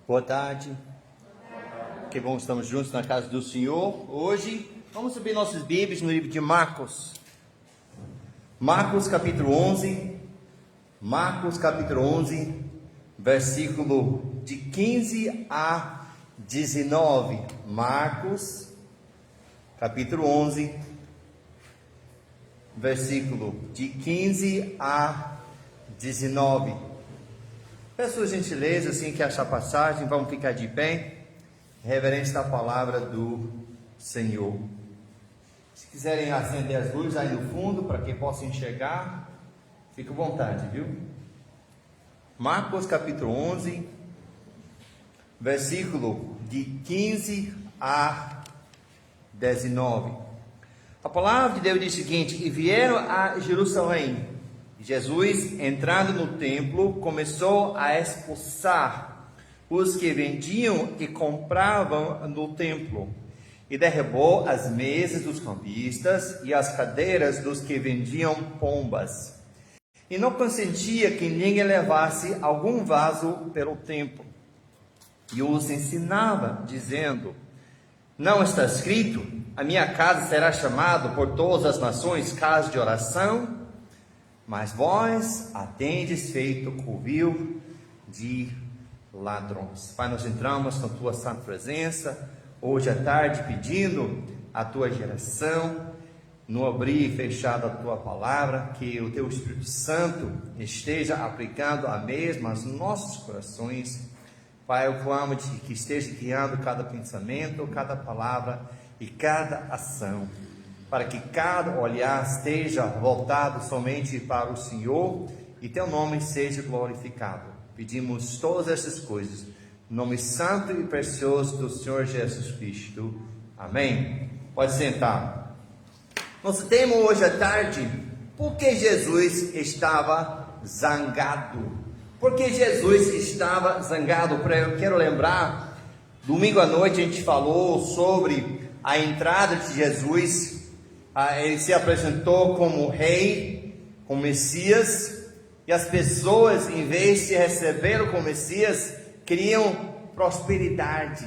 Boa tarde. Que bom que estamos juntos na casa do Senhor. Hoje vamos subir nossas Bíblias no livro de Marcos. Marcos capítulo 11. Marcos capítulo 11, versículo de 15 a 19. Marcos capítulo 11, versículo de 15 a 19. Peço a gentileza, assim que achar passagem, vamos ficar de pé, reverente à palavra do Senhor. Se quiserem acender as luzes aí no fundo, para que possam enxergar, fique à vontade, viu? Marcos capítulo 11, versículo de 15 a 19. A palavra de Deus diz o seguinte: e vieram a Jerusalém. Jesus, entrando no templo, começou a expulsar os que vendiam e compravam no templo, e derrubou as mesas dos cambistas e as cadeiras dos que vendiam pombas, e não consentia que ninguém levasse algum vaso pelo templo. E os ensinava, dizendo: não está escrito, a minha casa será chamada por todas as nações casa de oração? Mas vós a tendes feito covil de ladrões. Pai, nós entramos na tua santa presença hoje à tarde, pedindo a tua direção no abrir e fechar da tua palavra, que o teu Espírito Santo esteja aplicando a mesma aos nossos corações. Pai, eu clamo de que esteja guiando cada pensamento, cada palavra e cada ação, para que cada olhar esteja voltado somente para o Senhor e teu nome seja glorificado. Pedimos todas essas coisas, no nome santo e precioso do Senhor Jesus Cristo. Amém. Pode sentar. Nosso tema hoje à tarde: por que Jesus estava zangado? Por que Jesus estava zangado? Eu quero lembrar, domingo à noite a gente falou sobre a entrada de Jesus. Ele se apresentou como rei, como Messias, e as pessoas, em vez de recebê-lo como Messias, queriam prosperidade,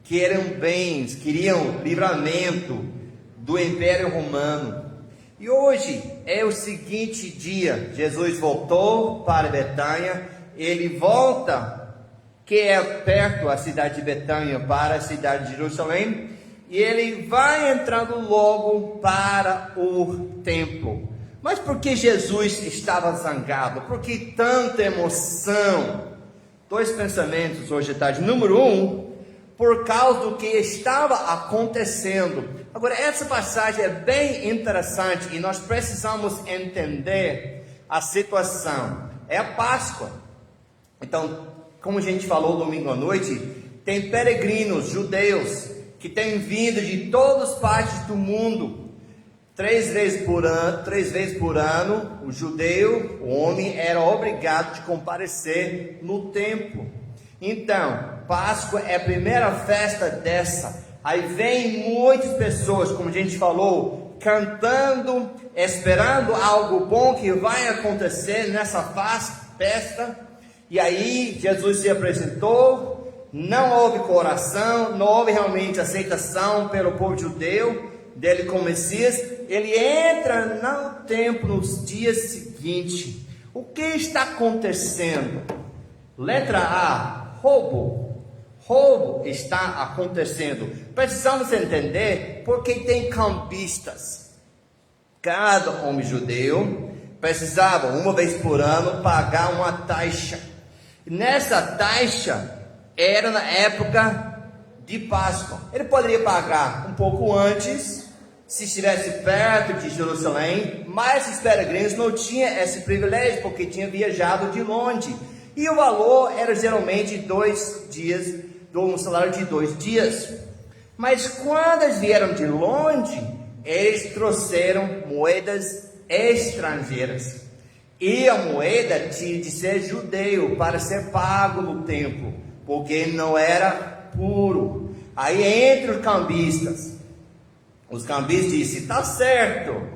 queriam bens, queriam livramento do Império Romano. E hoje é o seguinte dia: Jesus voltou para Betânia, ele volta, que é perto a cidade de Betânia, para a cidade de Jerusalém, e ele vai entrando logo para o templo. Mas por que Jesus estava zangado? Por que tanta emoção? Dois pensamentos hoje à tarde. Número um, por causa do que estava acontecendo. Agora, essa passagem é bem interessante e nós precisamos entender a situação. É a Páscoa. Então, como a gente falou domingo à noite, tem peregrinos judeus que têm vindo de todas as partes do mundo. Três vezes por ano, o judeu, o homem, era obrigado de comparecer no templo. Então, Páscoa é a primeira festa dessa. Aí vem muitas pessoas, como a gente falou, cantando, esperando algo bom que vai acontecer nessa festa. E aí Jesus se apresentou. Não houve coração, não houve realmente aceitação pelo povo judeu dele como Messias. Ele entra no templo nos dias seguintes. O que está acontecendo? Letra A, roubo. Roubo está acontecendo. Precisamos entender porque tem cambistas. Cada homem judeu precisava, uma vez por ano, pagar uma taxa. Nessa taxa era na época de Páscoa. Ele poderia pagar um pouco antes, se estivesse perto de Jerusalém, mas os peregrinos não tinham esse privilégio, porque tinham viajado de longe. E o valor era geralmente 2 dias, um salário de 2 dias. Mas quando eles vieram de longe, eles trouxeram moedas estrangeiras. E a moeda tinha de ser judeu para ser pago no templo, porque ele não era puro. Aí entre os cambistas disse: está certo,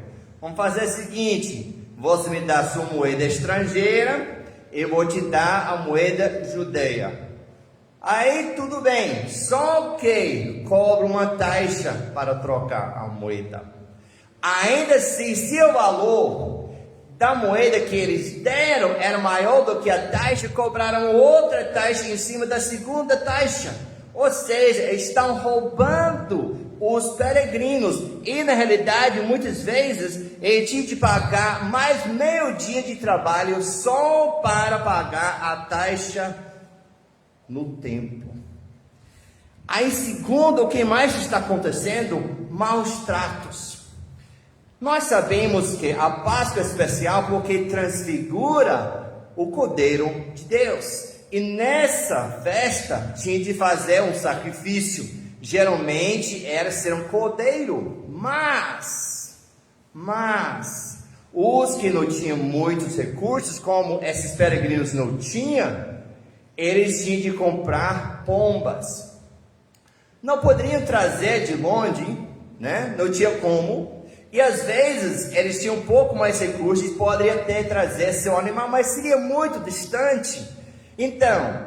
vamos fazer o seguinte, você me dá a sua moeda estrangeira, eu vou te dar a moeda judeia. Aí tudo bem, só que cobra uma taxa para trocar a moeda. Ainda assim, se o valor da moeda que eles deram era maior do que a taxa, cobraram outra taxa em cima da segunda taxa. Ou seja, estão roubando os peregrinos. E na realidade, muitas vezes, eles tinham de pagar mais meio dia de trabalho só para pagar a taxa no templo. Aí, segundo, o que mais está acontecendo? Maus tratos. Nós sabemos que a Páscoa é especial porque transfigura o Cordeiro de Deus. E nessa festa tinha de fazer um sacrifício. Geralmente era ser um cordeiro. Mas os que não tinham muitos recursos, como esses peregrinos não tinham, eles tinham de comprar pombas. Não poderiam trazer de longe, né? Não tinha como. E às vezes eles tinham um pouco mais recursos, poderiam até trazer seu animal, mas seria muito distante. Então,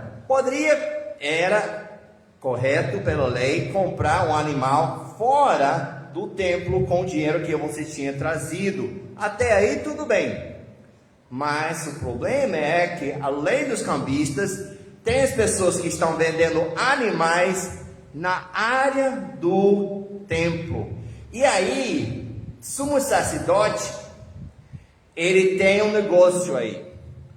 era correto pela lei comprar um animal fora do templo com o dinheiro que você tinha trazido. Até aí tudo bem. Mas o problema é que, além dos cambistas, tem as pessoas que estão vendendo animais na área do templo. E aí, sumo sacerdote, ele tem um negócio aí.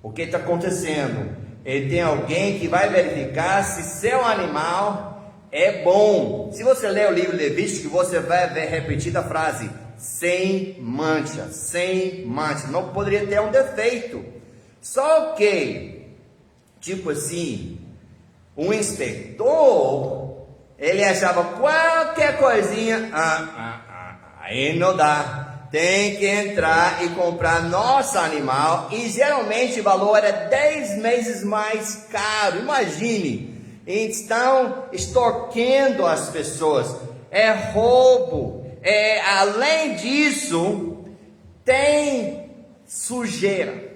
O que está acontecendo? Ele tem alguém que vai verificar se seu animal é bom. Se você ler o livro Levítico, você vai ver repetida a frase: sem mancha, sem mancha. Não poderia ter um defeito. Só que, tipo assim, um inspetor, ele achava qualquer coisinha, aí não dá. Tem que entrar e comprar nosso animal, e geralmente o valor era 10 vezes mais caro. Imagine, estão extorquindo as pessoas, é roubo, além disso, tem sujeira,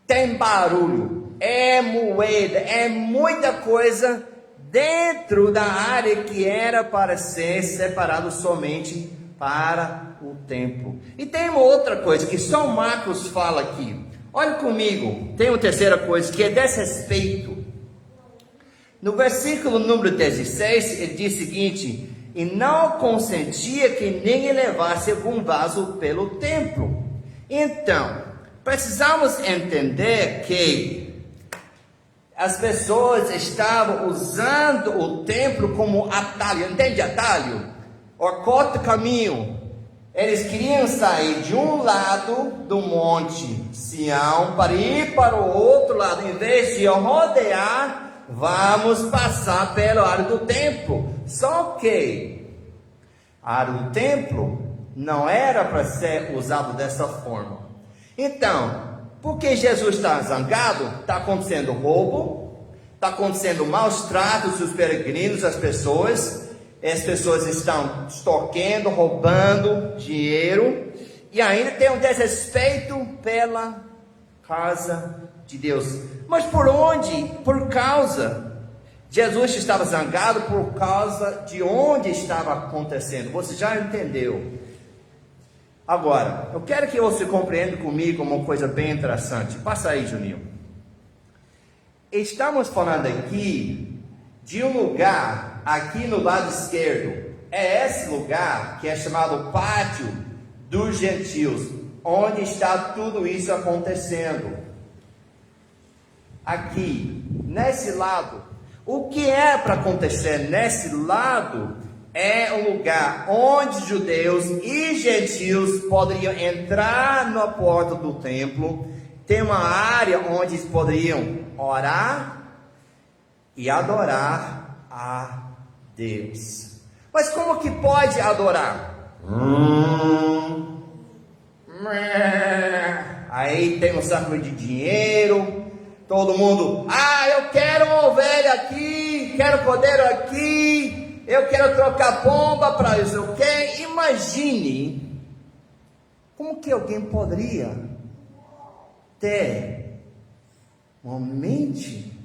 tem barulho, é moeda, é muita coisa dentro da área que era para ser separado somente para o templo. E tem uma outra coisa que só Marcos fala aqui. Olha comigo, tem uma terceira coisa que é desrespeito. No versículo número 16, ele diz o seguinte: e não consentia que ninguém levasse algum vaso pelo templo. Então, precisamos entender que as pessoas estavam usando o templo como atalho. Entende atalho? O corta caminho. Eles queriam sair de um lado do monte Sião para ir para o outro lado. Em vez de rodear, vamos passar pela área do templo. Só que a área do templo não era para ser usado dessa forma. Então, porque Jesus está zangado, está acontecendo roubo, está acontecendo maus tratos dos peregrinos, as pessoas estão extorquindo, roubando dinheiro, e ainda tem um desrespeito pela casa de Deus. Mas por onde? Por causa, Jesus estava zangado por causa de onde estava acontecendo. Você já entendeu? Agora, eu quero que você compreenda comigo uma coisa bem interessante. Passa aí, Juninho. Estamos falando aqui de um lugar aqui no lado esquerdo. É esse lugar que é chamado Pátio dos Gentios, onde está tudo isso acontecendo. Aqui, nesse lado, o que é para acontecer nesse lado é um lugar onde judeus e gentios poderiam entrar na porta do templo. Tem uma área onde eles poderiam orar e adorar a Deus. Mas como que pode adorar? Aí tem um saco de dinheiro. Todo mundo, eu quero uma ovelha aqui, quero cordeiro aqui, eu quero trocar pomba para isso, ok? Imagine como que alguém poderia ter uma mente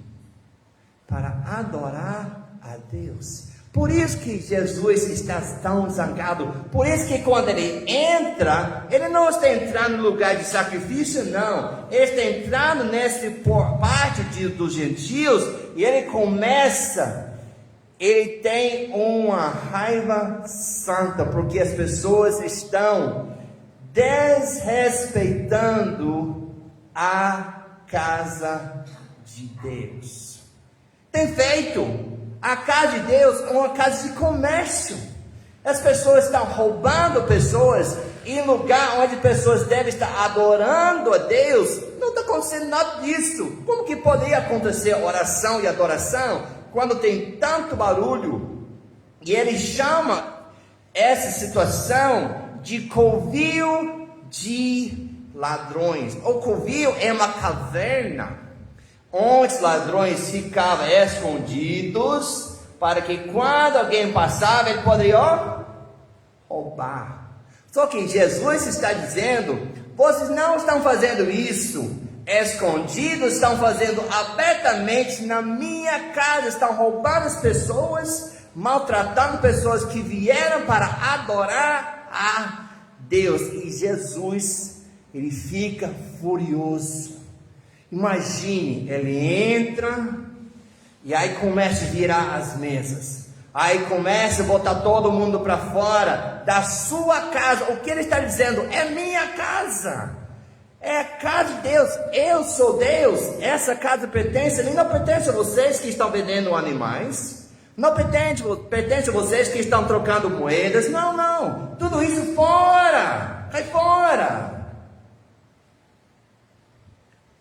para adorar a Deus. Por isso que Jesus está tão zangado. Por isso que quando ele entra, ele não está entrando no lugar de sacrifício, não. Ele está entrando nessa parte dos gentios e ele começa. Ele tem uma raiva santa porque as pessoas estão desrespeitando a casa de Deus. Tem feito a casa de Deus uma casa de comércio. As pessoas estão roubando pessoas em lugar onde pessoas devem estar adorando a Deus. Não está acontecendo nada disso. Como que poderia acontecer oração e adoração quando tem tanto barulho? E ele chama essa situação de covil de ladrões. O covil é uma caverna onde os ladrões ficavam escondidos, para que quando alguém passava, ele poderia roubar. Só que Jesus está dizendo, vocês não estão fazendo isso escondidos, estão fazendo abertamente na minha casa, estão roubando as pessoas, maltratando pessoas que vieram para adorar a Deus. E Jesus, ele fica furioso. Imagine, ele entra e aí começa a virar as mesas. Aí começa a botar todo mundo para fora da sua casa. O que ele está dizendo? É minha casa. É a casa de Deus. Eu sou Deus. Essa casa pertence a mim. Não pertence a vocês que estão vendendo animais. Não pertence a vocês que estão trocando moedas. Não, não. Tudo isso fora. Vai fora.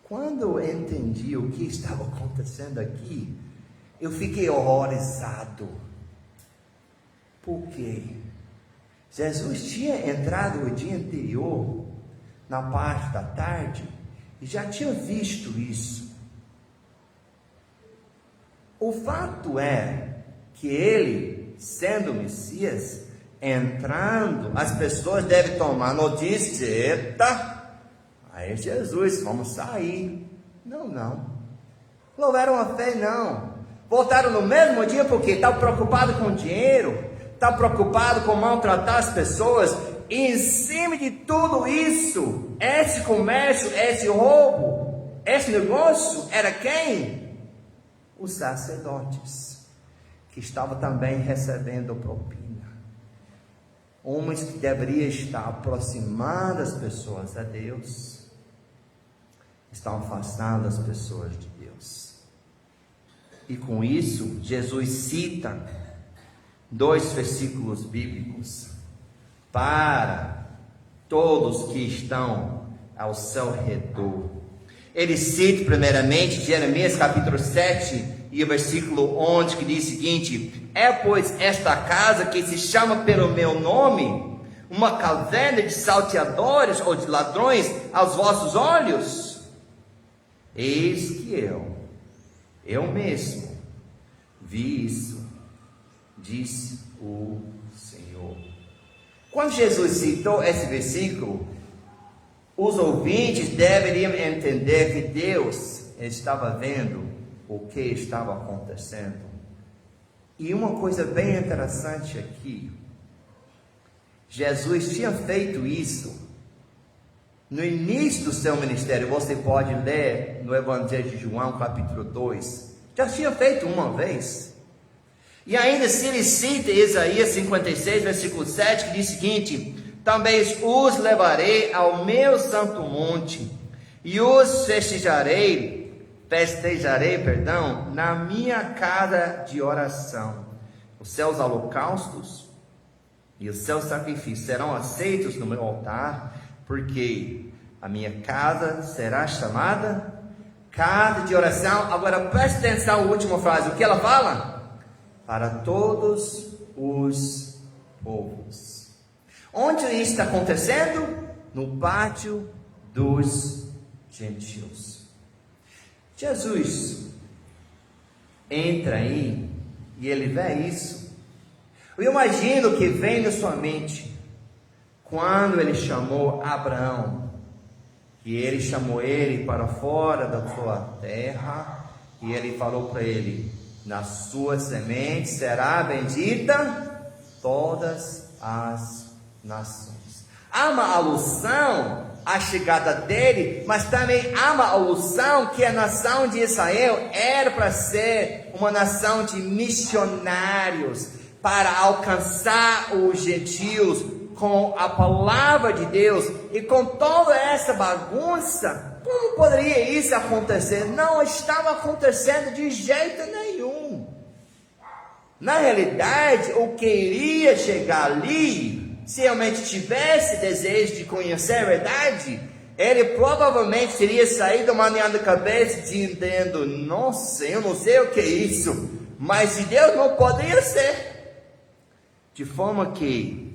Quando eu entendi o que estava acontecendo aqui, eu fiquei horrorizado. Por quê? Jesus tinha entrado o dia anterior, na parte da tarde, e já tinha visto isso. O fato é que ele, sendo o Messias, entrando, as pessoas devem tomar notícia e dizer, eita, aí Jesus, vamos sair. Não louvaram a fé, não. Voltaram no mesmo dia porque estavam preocupados com dinheiro, estavam preocupados com maltratar as pessoas. E em cima de tudo isso, esse comércio, esse roubo, esse negócio, era quem? Os sacerdotes, que estavam também recebendo propina. Homens que deveriam estar aproximando as pessoas a Deus, estão afastando as pessoas de Deus. E com isso, Jesus cita 2 versículos bíblicos para todos que estão ao seu redor. Ele cita primeiramente Jeremias capítulo 7 e o versículo 11, que diz o seguinte: é pois esta casa que se chama pelo meu nome uma caverna de salteadores ou de ladrões aos vossos olhos? Eis que eu mesmo vi isso, disse o Senhor. Quando Jesus citou esse versículo, os ouvintes deveriam entender que Deus estava vendo o que estava acontecendo. E uma coisa bem interessante aqui, Jesus tinha feito isso no início do seu ministério. Você pode ler no Evangelho de João capítulo 2, já tinha feito uma vez. E ainda se ele cita Isaías 56 versículo 7, que diz o seguinte: também os levarei ao meu santo monte e os festejarei, na minha casa de oração. Os seus holocaustos e os seus sacrifícios serão aceitos no meu altar, porque a minha casa será chamada casa de oração. Agora preste atenção na última frase, o que ela fala? Para todos os povos. Onde isso está acontecendo? No pátio dos gentios. Jesus entra aí e ele vê isso. Eu imagino que vem na sua mente quando ele chamou Abraão, que ele chamou ele para fora da sua terra, e ele falou para ele: na sua semente será bendita todas as nações. Há uma alusão à chegada dele, mas também há uma alusão que a nação de Israel era para ser uma nação de missionários, para alcançar os gentios com a palavra de Deus. E com toda essa bagunça, como poderia isso acontecer? Não estava acontecendo de jeito nenhum. Na realidade, o que iria chegar ali, se realmente tivesse desejo de conhecer a verdade, ele provavelmente teria saído maneando a cabeça, dizendo: nossa, eu não sei o que é isso, mas de Deus não poderia ser. De forma que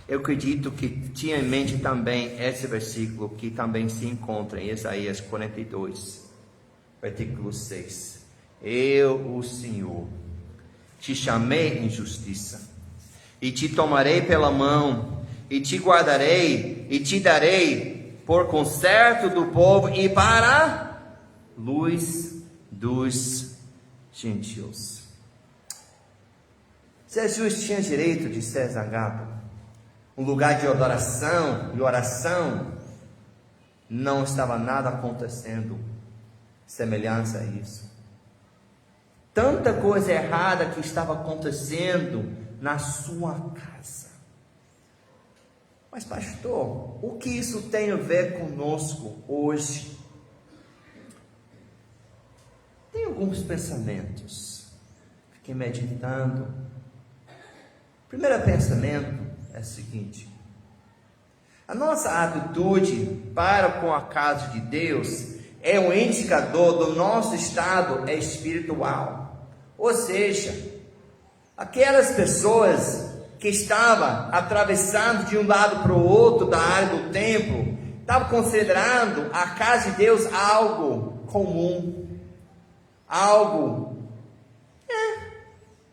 eu acredito que tinha em mente também esse versículo que também se encontra em Isaías 42, versículo 6. Eu, o Senhor, te chamei em justiça, e te tomarei pela mão, e te guardarei, e te darei por conserto do povo, e para luz dos gentios. Jesus tinha direito de ser zangado. Um lugar de adoração e oração, não estava nada acontecendo semelhança a isso. Tanta coisa errada que estava acontecendo na sua casa. Mas pastor, o que isso tem a ver conosco hoje? Tem alguns pensamentos. Fiquei meditando. Primeiro pensamento é o seguinte: a nossa atitude para com a casa de Deus é um indicador do nosso estado espiritual. Ou seja, aquelas pessoas que estavam atravessando de um lado para o outro da área do templo, estavam considerando a casa de Deus algo comum, algo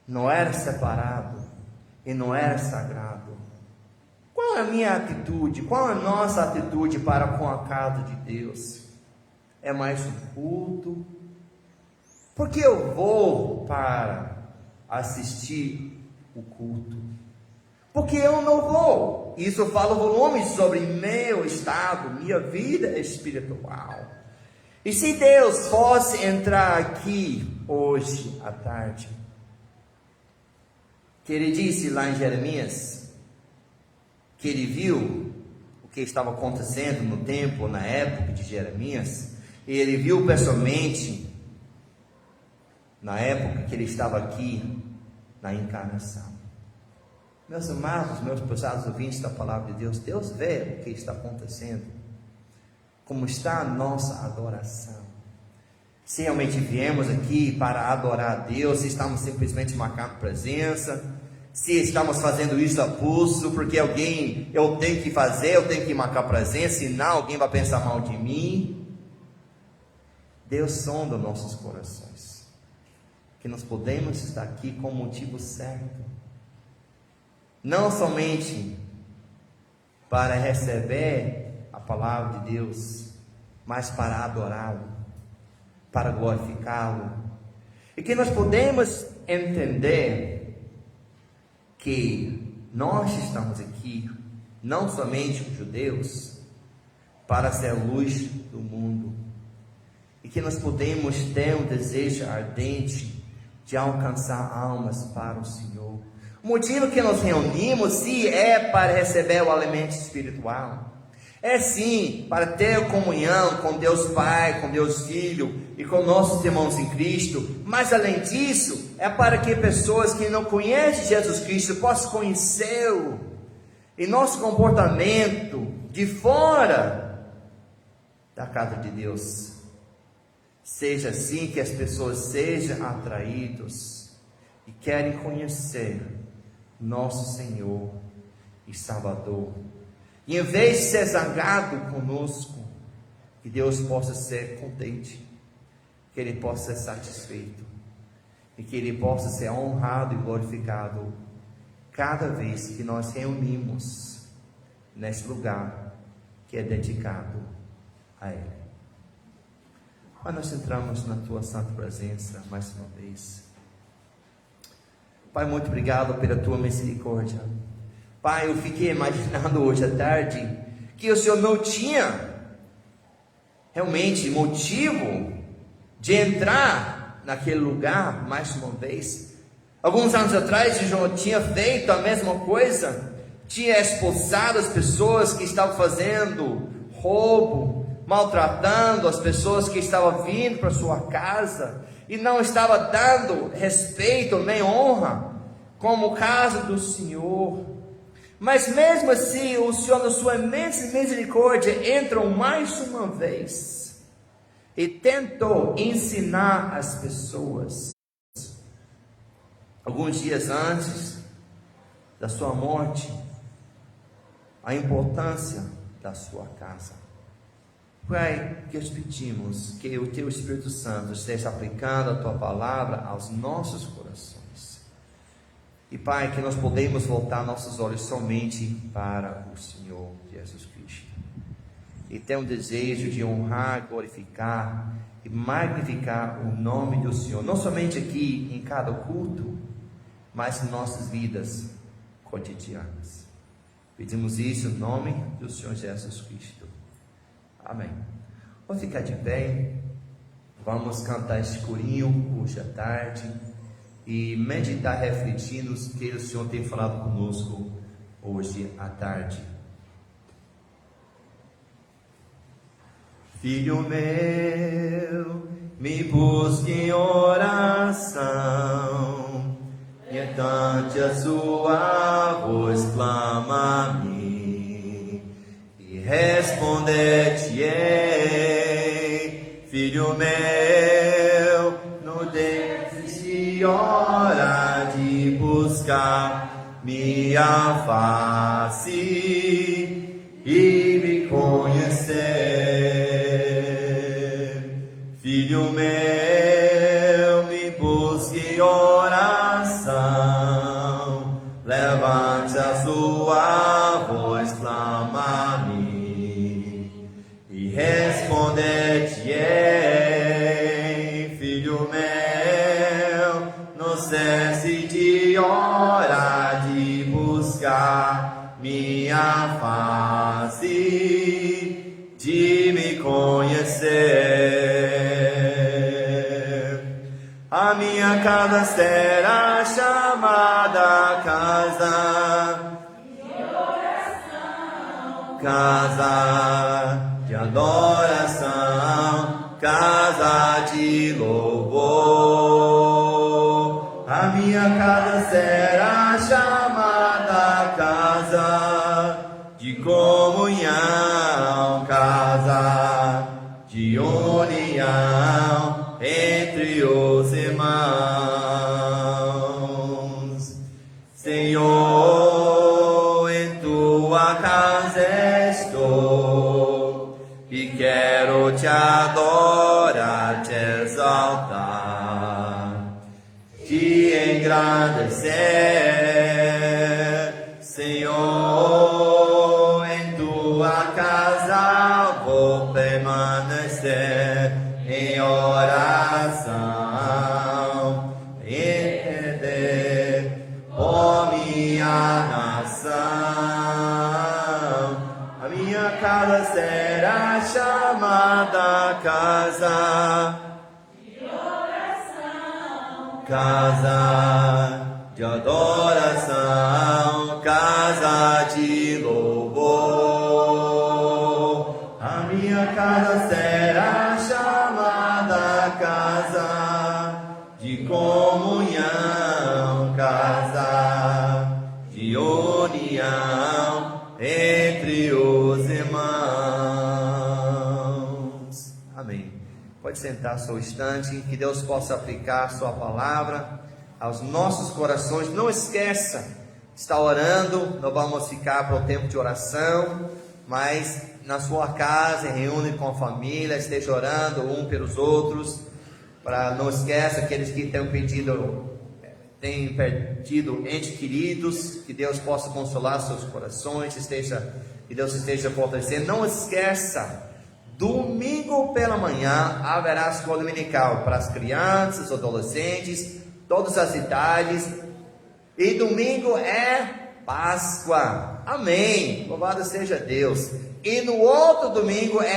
não era separado e não era sagrado. Qual é a minha atitude? Qual é a nossa atitude para com a casa de Deus? É mais um culto? Porque eu vou para assistir o culto? Porque eu não vou. Isso fala volume sobre meu estado, minha vida espiritual. E se Deus fosse entrar aqui hoje à tarde, que ele disse lá em Jeremias, que ele viu o que estava acontecendo no templo, na época de Jeremias, e ele viu pessoalmente, na época que ele estava aqui, na encarnação. Meus amados, meus pesados ouvintes da palavra de Deus, Deus vê o que está acontecendo, como está a nossa adoração. Se realmente viemos aqui para adorar a Deus, se estamos simplesmente marcando presença, se estamos fazendo isso a pulso, porque eu tenho que fazer, eu tenho que marcar presença, senão alguém vai pensar mal de mim. Deus sonda nossos corações, que nós podemos estar aqui com o motivo certo, não somente para receber a palavra de Deus, mas para adorá-lo, para glorificá-lo, e que nós podemos entender que nós estamos aqui, não somente os judeus, para ser luz do mundo, e que nós podemos ter um desejo ardente de alcançar almas para o Senhor. O motivo que nos reunimos, sim, é para receber o alimento espiritual. É sim, para ter comunhão com Deus Pai, com Deus Filho e com nossos irmãos em Cristo. Mas além disso, é para que pessoas que não conhecem Jesus Cristo possam conhecê-lo. E nosso comportamento de fora da casa de Deus seja assim, que as pessoas sejam atraídas e querem conhecer nosso Senhor e Salvador. E em vez de ser zangado conosco, que Deus possa ser contente, que Ele possa ser satisfeito, e que Ele possa ser honrado e glorificado cada vez que nós reunimos nesse lugar que é dedicado a Ele. Mas nós entramos na tua santa presença mais uma vez. Pai, muito obrigado pela tua misericórdia. Pai, eu fiquei imaginando hoje à tarde que o Senhor não tinha realmente motivo de entrar naquele lugar mais uma vez. Alguns anos atrás, o Senhor tinha feito a mesma coisa, tinha expulsado as pessoas que estavam fazendo roubo, maltratando as pessoas que estavam vindo para sua casa, e não estava dando respeito nem honra, como o caso do Senhor. Mas mesmo assim, o Senhor, na sua imensa misericórdia, entrou mais uma vez e tentou ensinar as pessoas. Alguns dias antes da sua morte, a importância da sua casa. Pai, que nós pedimos que o Teu Espírito Santo esteja aplicando a Tua palavra aos nossos corações. E Pai, que nós podemos voltar nossos olhos somente para o Senhor Jesus Cristo. E ter um desejo de honrar, glorificar e magnificar o nome do Senhor. Não somente aqui em cada culto, mas em nossas vidas cotidianas. Pedimos isso em nome do Senhor Jesus Cristo. Amém. Vamos ficar de pé. Vamos cantar esse corinho hoje à tarde e meditar, refletindo o que o Senhor tem falado conosco hoje à tarde. Filho meu, me busque em oração, e ante a sua voz clama-me, e responder-te-ei. Filho meu, não deixes de orar, de buscar minha face e me conhecer. Filho meu, me busque em oração, levante a sua voz, clama-me, e responder-te-ei. Filho meu, não cesse de orar, de buscar minha face, de me conhecer. A minha casa será chamada casa de oração, casa de adoração, casa de louvor. A minha casa será chamada casa de comunhão, casa de união entre os irmãos. Senhor, em tua casa estou e quero te adorar, te exaltar, te engrandecer. Senhor, em tua casa vou permanecer em oração, entender por minha nação. A minha casa será chamada casa de oração, casa de adoração, casa de louvor. A minha casa será chamada casa de comunhão, casa de união entre os irmãos. Amém. Pode sentar só um instante, que Deus possa aplicar a sua palavra aos nossos corações. Não esqueça, está orando, nós vamos ficar para o tempo de oração, mas na sua casa, reúne com a família, esteja orando um pelos outros, não esqueça aqueles que têm perdido entes queridos, que Deus possa consolar seus corações, que Deus esteja fortalecendo. Não esqueça Domingo pela manhã haverá escola dominical para as crianças, adolescentes, todas as idades. E domingo é Páscoa. Amém. Louvado seja Deus. E no outro domingo é